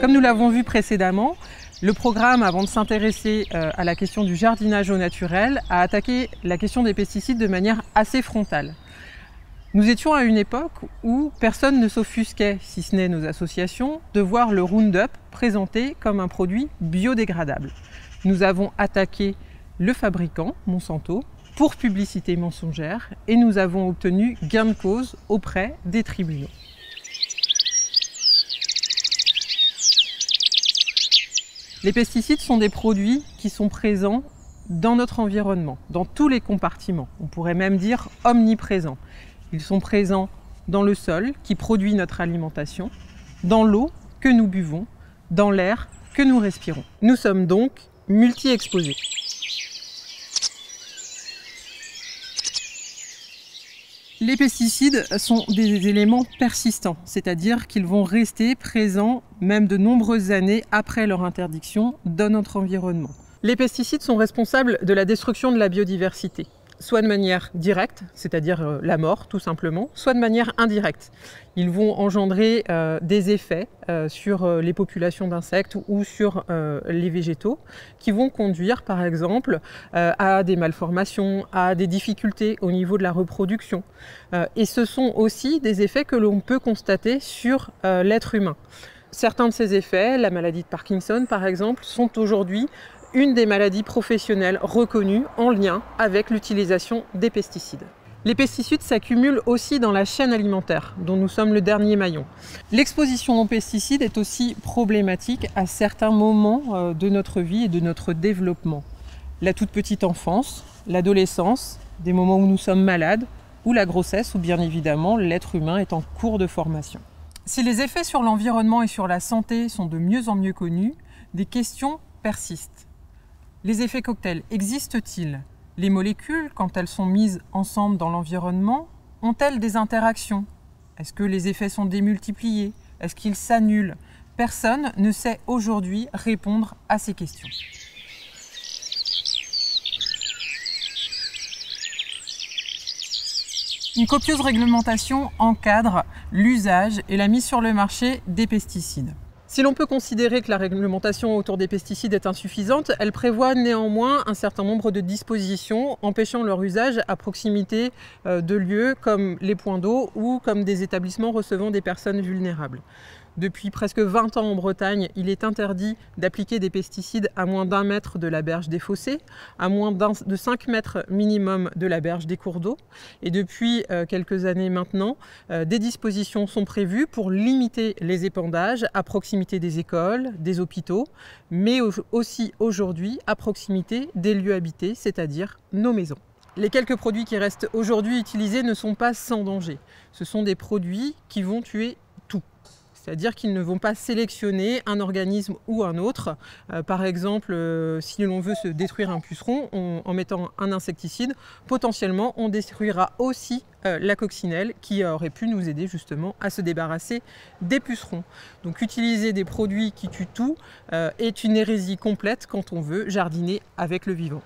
Comme nous l'avons vu précédemment, le programme, avant de s'intéresser à la question du jardinage au naturel, a attaqué la question des pesticides de manière assez frontale. Nous étions à une époque où personne ne s'offusquait, si ce n'est nos associations, de voir le Roundup présenté comme un produit biodégradable. Nous avons attaqué le fabricant, Monsanto, pour publicité mensongère et nous avons obtenu gain de cause auprès des tribunaux. Les pesticides sont des produits qui sont présents dans notre environnement, dans tous les compartiments. On pourrait même dire omniprésents. Ils sont présents dans le sol qui produit notre alimentation, dans l'eau que nous buvons, dans l'air que nous respirons. Nous sommes donc multi-exposés. Les pesticides sont des éléments persistants, c'est-à-dire qu'ils vont rester présents même de nombreuses années après leur interdiction dans notre environnement. Les pesticides sont responsables de la destruction de la biodiversité, soit de manière directe, c'est-à-dire la mort tout simplement, soit de manière indirecte. Ils vont engendrer des effets sur les populations d'insectes ou sur les végétaux qui vont conduire par exemple à des malformations, à des difficultés au niveau de la reproduction. Et ce sont aussi des effets que l'on peut constater sur l'être humain. Certains de ces effets, la maladie de Parkinson par exemple, sont aujourd'hui une des maladies professionnelles reconnues en lien avec l'utilisation des pesticides. Les pesticides s'accumulent aussi dans la chaîne alimentaire, dont nous sommes le dernier maillon. L'exposition aux pesticides est aussi problématique à certains moments de notre vie et de notre développement. La toute petite enfance, l'adolescence, des moments où nous sommes malades, ou la grossesse, où bien évidemment l'être humain est en cours de formation. Si les effets sur l'environnement et sur la santé sont de mieux en mieux connus, des questions persistent. Les effets cocktails existent-ils? Les molécules, quand elles sont mises ensemble dans l'environnement, ont-elles des interactions? Est-ce que les effets sont démultipliés? Est-ce qu'ils s'annulent? Personne ne sait aujourd'hui répondre à ces questions. Une copieuse réglementation encadre l'usage et la mise sur le marché des pesticides. Si l'on peut considérer que la réglementation autour des pesticides est insuffisante, elle prévoit néanmoins un certain nombre de dispositions empêchant leur usage à proximité de lieux comme les points d'eau ou comme des établissements recevant des personnes vulnérables. Depuis presque 20 ans en Bretagne, il est interdit d'appliquer des pesticides à moins d'1 mètre de la berge des fossés, à moins de 5 mètres minimum de la berge des cours d'eau. Et depuis quelques années maintenant, des dispositions sont prévues pour limiter les épandages à proximité des écoles, des hôpitaux, mais aussi aujourd'hui à proximité des lieux habités, c'est-à-dire nos maisons. Les quelques produits qui restent aujourd'hui utilisés ne sont pas sans danger. Ce sont des produits qui vont tuer tout. C'est-à-dire qu'ils ne vont pas sélectionner un organisme ou un autre. Par exemple, si l'on veut se détruire un puceron en mettant un insecticide, potentiellement on détruira aussi la coccinelle qui aurait pu nous aider justement à se débarrasser des pucerons. Donc utiliser des produits qui tuent tout est une hérésie complète quand on veut jardiner avec le vivant.